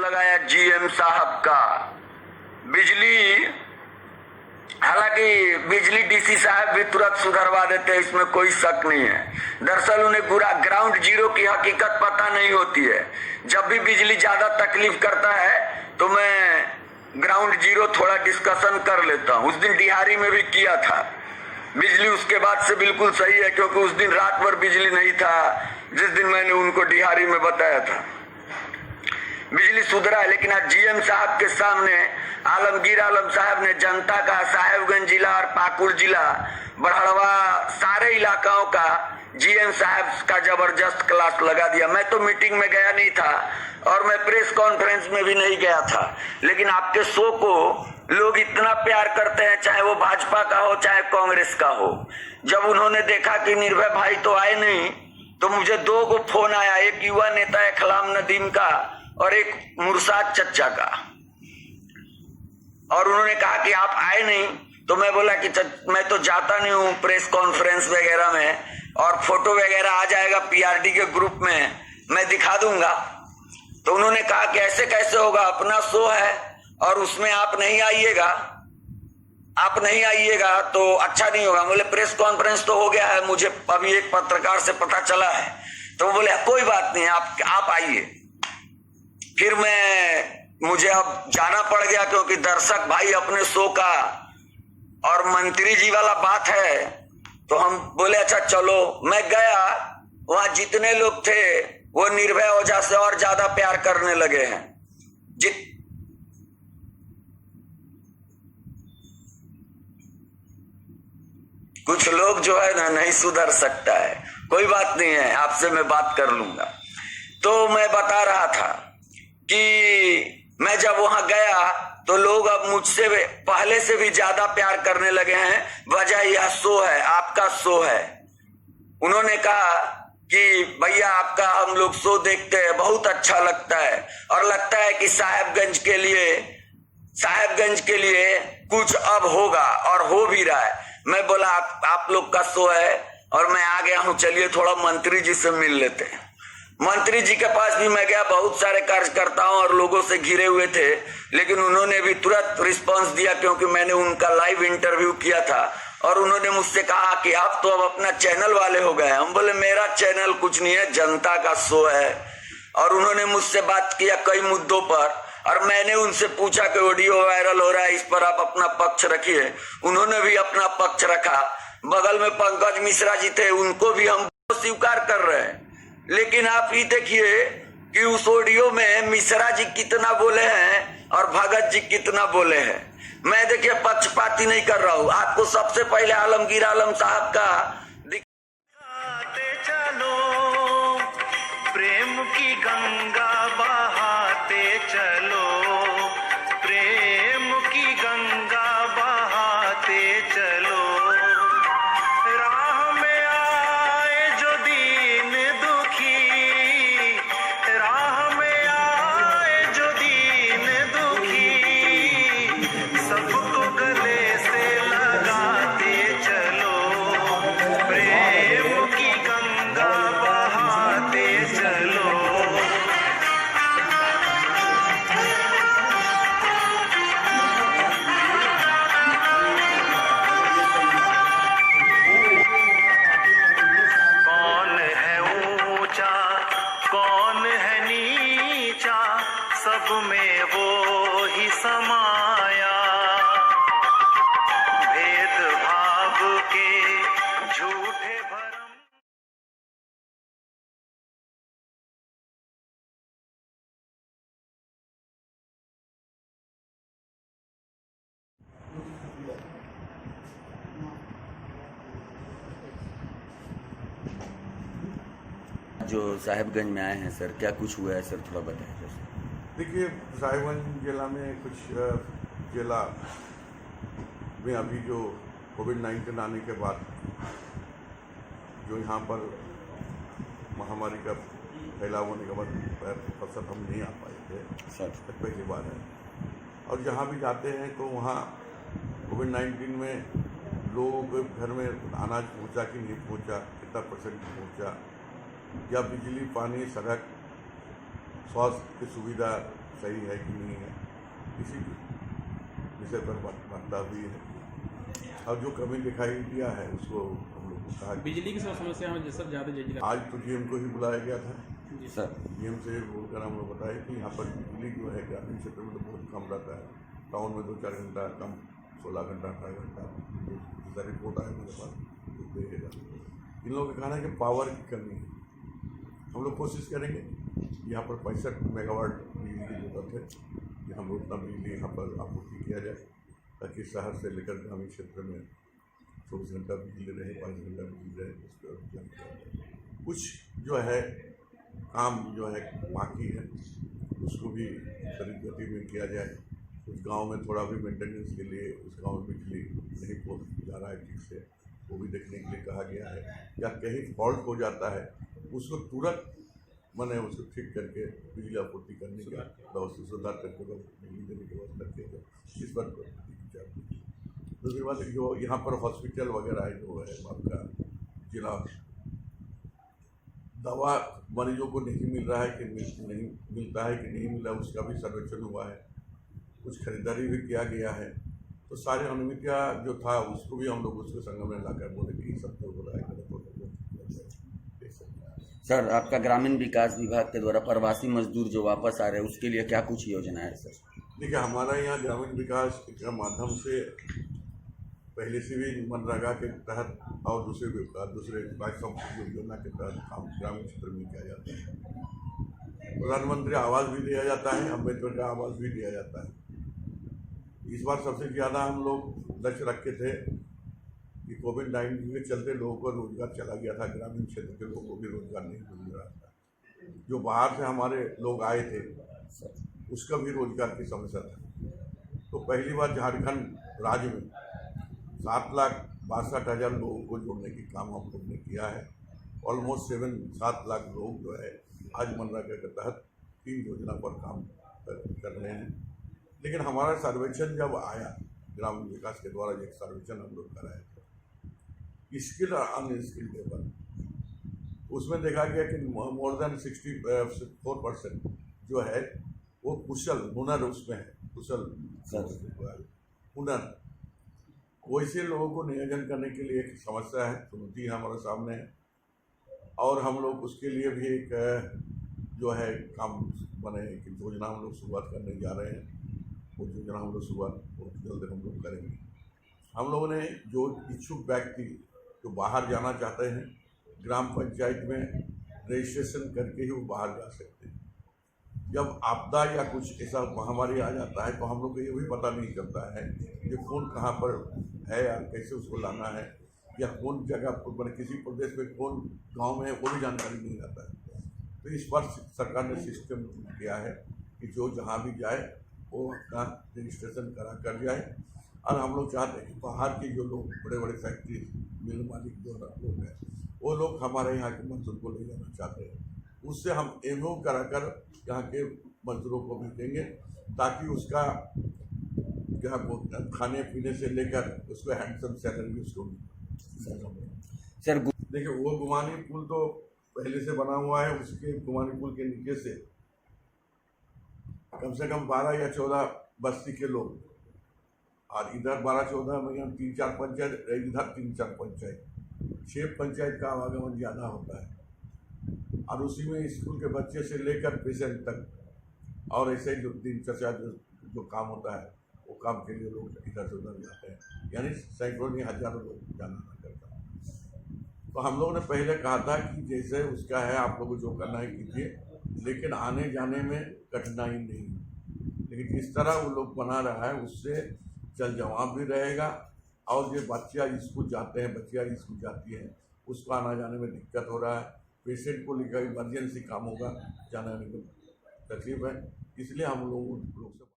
लगाया जीएम साहब का। बिजली, हालांकि बिजली डीसी साहब भी तुरंत सुधरवा देते हैं, इसमें कोई शक नहीं है। दरअसल उन्हें ग्राउंड जीरो की हकीकत पता नहीं होती है। जब भी बिजली ज्यादा तकलीफ करता है तो मैं ग्राउंड जीरो थोड़ा डिस्कशन कर लेता हूँ। उस दिन डिहारी में भी किया था। बिजली उसके बाद से बिल्कुल सही है, क्योंकि उस दिन रात भर बिजली नहीं था जिस दिन मैंने उनको डिहारी में बताया था। बिजली सुधरा है, लेकिन आज जीएम साहब के सामने आलमगीर आलम साहब ने जनता का, साहेबगंज जिला और पाकुड़ जिला, बड़हड़वा, सारे इलाकाओं का जीएम साहब का जबरदस्त क्लास लगा दिया। मैं तो मीटिंग में गया नहीं था और मैं प्रेस कॉन्फ्रेंस में भी नहीं गया था, लेकिन आपके शो को लोग इतना प्यार करते हैं, चाहे वो भाजपा का हो चाहे कांग्रेस का हो। जब उन्होंने देखा कि निर्भय भाई तो आए नहीं, तो मुझे 2 को फोन आया, एक युवा नेता इखलाम नदीम का और एक मुर्शाद चच्चा का, और उन्होंने कहा कि आप आए नहीं। तो मैं बोला कि मैं तो जाता नहीं हूँ प्रेस कॉन्फ्रेंस वगैरह में, और फोटो वगैरह आ जाएगा पीआरडी के ग्रुप में, मैं दिखा दूंगा। तो उन्होंने कहा कि ऐसे कैसे होगा, अपना शो है और उसमें आप नहीं आइएगा, आप नहीं आइएगा तो अच्छा नहीं होगा। बोले प्रेस कॉन्फ्रेंस तो हो गया है, मुझे अभी एक पत्रकार से पता चला है। तो बोले कोई बात नहीं, आप आइए। फिर मुझे अब जाना पड़ गया, क्योंकि दर्शक भाई अपने शो का और मंत्री जी वाला बात है, तो हम बोले अच्छा चलो। मैं गया, वहां जितने लोग थे वो निर्भय ओझा से और ज्यादा प्यार करने लगे हैं। कुछ लोग जो है ना नहीं सुधर सकता है, कोई बात नहीं है, आपसे मैं बात कर लूंगा। तो मैं बता रहा था कि मैं जब वहां गया तो लोग अब मुझसे पहले से भी ज्यादा प्यार करने लगे हैं। वजह यह शो है, आपका शो है। उन्होंने कहा कि भैया आपका हम लोग शो देखते हैं, बहुत अच्छा लगता है, और लगता है कि साहेबगंज के लिए कुछ अब होगा, और हो भी रहा है। मैं बोला आप लोग का शो है और मैं आ गया हूं, चलिए थोड़ा मंत्री जी से मिल लेते हैं। मंत्री जी के पास भी मैं गया, बहुत सारे कार्यकर्ताओं और लोगों से घिरे हुए थे, लेकिन उन्होंने भी तुरंत रिस्पांस दिया, क्योंकि मैंने उनका लाइव इंटरव्यू किया था। और उन्होंने मुझसे कहा कि आप तो अब अपना चैनल वाले हो गए। हम बोले मेरा चैनल कुछ नहीं है, जनता का शो है। और उन्होंने मुझसे बात किया कई मुद्दों पर, और मैंने उनसे पूछा कि ऑडियो वायरल हो रहा है, इस पर आप अपना पक्ष रखिए। उन्होंने भी अपना पक्ष रखा। बगल में पंकज मिश्रा जी थे, उनको भी हम स्वीकार कर रहे हैं। लेकिन आप ही देखिए कि उस ऑडियो में मिश्रा जी कितना बोले हैं और भगत जी कितना बोले हैं। मैं देखिए पक्षपाती नहीं कर रहा हूं, आपको सबसे पहले आलमगीर आलम साहब का चलो प्रेम की गंगा बहाते चलो, प्रेम की गंगा बहाते चलो। राह में आए जो दीन दुखी, राह में आए जो दीन दुखी, सबको गले से लगाते चलो, प्रेम की गंगा बहाते चलो। कौन है ऊंचा कौन है नीचा, सब में वो ही समाया, भेदभाव के झूठे भरम। जो साहेबगंज में आए हैं सर, क्या कुछ हुआ है सर, थोड़ा बताएं सर। देखिए साहिबगंज जिला में कुछ जिला में अभी जो कोविड-19 आने के बाद जो यहाँ पर महामारी का फैलाव होने के बाद फसल हम नहीं आ पाए थे, सच पहली बार है। और जहाँ भी जाते हैं तो वहाँ कोविड-19 में लोगों के घर में अनाज पहुँचा कि नहीं पहुँचा, कितना % पहुँचा, या बिजली, पानी, सड़क, स्वास्थ्य की सुविधा, सही है कि नहीं है, इसी विषय पर बात हुई है। और जो कमी दिखाई दिया है उसको हम लोग को कहा। बिजली की समस्या में जैसे ज़्यादा जल्दी आज तो डीएम को ही बुलाया गया था। जी सर डीएम से बोलकर हम लोग बताया कि यहाँ पर बिजली जो है ग्रामीण क्षेत्र में तो बहुत कम रहता है, टाउन में 2-4 घंटा कम, 16 घंटा 18 घंटा, जैसा रिपोर्ट आया मेरे पास तो देगा। इन लोगों का कहना है कि पावर की कमी है। हम लोग कोशिश करेंगे, यहाँ पर 65 मेगावाट बिजली की जरूरत है कि हम लोग उतना बिजली यहाँ पर आपूर्ति किया जाए, ताकि शहर से लेकर ग्रामीण क्षेत्र में 24 घंटा बिजली रहे, 5 घंटा बिजली रहे। उस पर कुछ जो है काम जो है बाकी है, उसको भी त्वरित गति में किया जाए। उस गांव में थोड़ा भी मेंटेनेंस के लिए उस गांव में बिजली नहीं पहुँच जा रहा है ठीक से, वो भी देखने के लिए कहा गया है। या कहीं फॉल्ट हो जाता है उसको तुरंत मैंने उसको ठीक करके बिजली आपूर्ति करने का व्यवस्था सुधार करके बिजली देने की व्यवस्था किया जाए। इस पर दूसरी बात जो यहाँ पर हॉस्पिटल वगैरह है जो है आपका जिला, दवा मरीजों को नहीं मिल रहा है कि नहीं मिलता है कि नहीं मिल रहा है, उसका भी सर्वेक्षण हुआ है, कुछ खरीदारी भी किया गया है। तो सारे अनियमितता जो था उसको भी हम लोग उसके संग में लाकर बोले कि सब तो हो रहा है, गलत हो रहा है। सर आपका ग्रामीण विकास विभाग के द्वारा प्रवासी मजदूर जो वापस आ रहे हैं उसके लिए क्या कुछ योजना है सर? देखिए हमारा यहाँ ग्रामीण विकास के माध्यम से पहले से भी मनरेगा के तहत और दूसरे योजना के तहत काम ग्रामीण क्षेत्र में किया जाता है। प्रधानमंत्री आवास भी दिया जाता है, अम्बेडकर का आवास भी दिया जाता है। इस बार सबसे ज़्यादा हम लोग लक्ष्य रखे थे कि कोविड-19 के चलते लोगों को रोजगार चला गया था, ग्रामीण क्षेत्र के लोगों को भी रोजगार नहीं मिल रहा था। जो बाहर से हमारे लोग आए थे उसका भी रोजगार की समस्या था। तो पहली बार झारखंड राज्य में 7,62,000 लोगों को जोड़ने की काम हम लोग ने किया है। ऑलमोस्ट 7 लाख लोग जो है आज मनरेगा के तहत 3 योजना पर काम कर रहे हैं। लेकिन हमारा सर्वेक्षण जब आया, ग्रामीण विकास के द्वारा एक सर्वेक्षण हम लोग कराए थे स्किल और अनस्किल लेबर, उसमें देखा गया कि मोर देन 64% जो है वो कुशल हुनर उसमें है, कुशल हुनर। वैसे लोगों को नियोजन करने के लिए एक समस्या है, चुनौती हमारे सामने है। और हम लोग उसके लिए भी एक जो है काम बने कि योजना हम लोग शुरुआत करने जा रहे हैं। वो योजना हम लोग शुरुआत बहुत जल्द हम लोग करेंगे। हम लोगों ने जो इच्छुक व्यक्ति जो बाहर जाना चाहते हैं, ग्राम पंचायत में रजिस्ट्रेशन करके ही वो बाहर जा सकते हैं। जब आपदा या कुछ ऐसा महामारी आ जाता है तो हम लोग को ये भी पता नहीं चलता है कि कौन कहाँ पर है या कैसे उसको लाना है, या कौन जगह पर किसी प्रदेश में कौन गांव में है वो भी जानकारी नहीं रहता है। तो इस बार सरकार ने सिस्टम किया है कि जो जहाँ भी जाए वो अपना रजिस्ट्रेशन करा कर जाए। और हम लोग चाहते हैं कि बाहर के जो लोग बड़े बड़े फैक्ट्री मिल मालिक जो लोग हैं वो लोग हमारे यहाँ के मजदूर को ले जाना चाहते हैं। उससे हम एमओ करा कर यहाँ के मजदूरों को भी देंगे, ताकि उसका खाने पीने से लेकर उसको हैंडसम सैलरी उसको सर देखिए वो गुमानी पुल तो पहले से बना हुआ है, उसके गुमानी पुल के नीचे से कम 12 या 14 बस्ती के लोग, और इधर 12-14 में 3-4 पंचायत, इधर 3-4 पंचायत, 6 पंचायत का आवागमन ज़्यादा होता है। और उसी में स्कूल के बच्चे से लेकर पेशेंट तक और ऐसे ही जो दिनचर्या जो काम होता है वो काम के लिए लोग इधर से उधर जाते हैं, यानी सैकड़ों नहीं हजारों लोग जाना करता है। तो हम लोगों ने पहले कहा था कि जैसे उसका है आप लोग जो करना है कीजिए, लेकिन आने जाने में कठिनाई नहीं। लेकिन जिस तरह वो लोग बना रहा है उससे जल जमाव भी रहेगा, और जो बच्चियाँ स्कूल जाते हैं, बच्चियाँ स्कूल जाती हैं, उसको आना जाने में दिक्कत हो रहा है। पेशेंट को लेकर इमरजेंसी काम होगा, जाने आने में तकलीफ है। इसलिए हम लोग से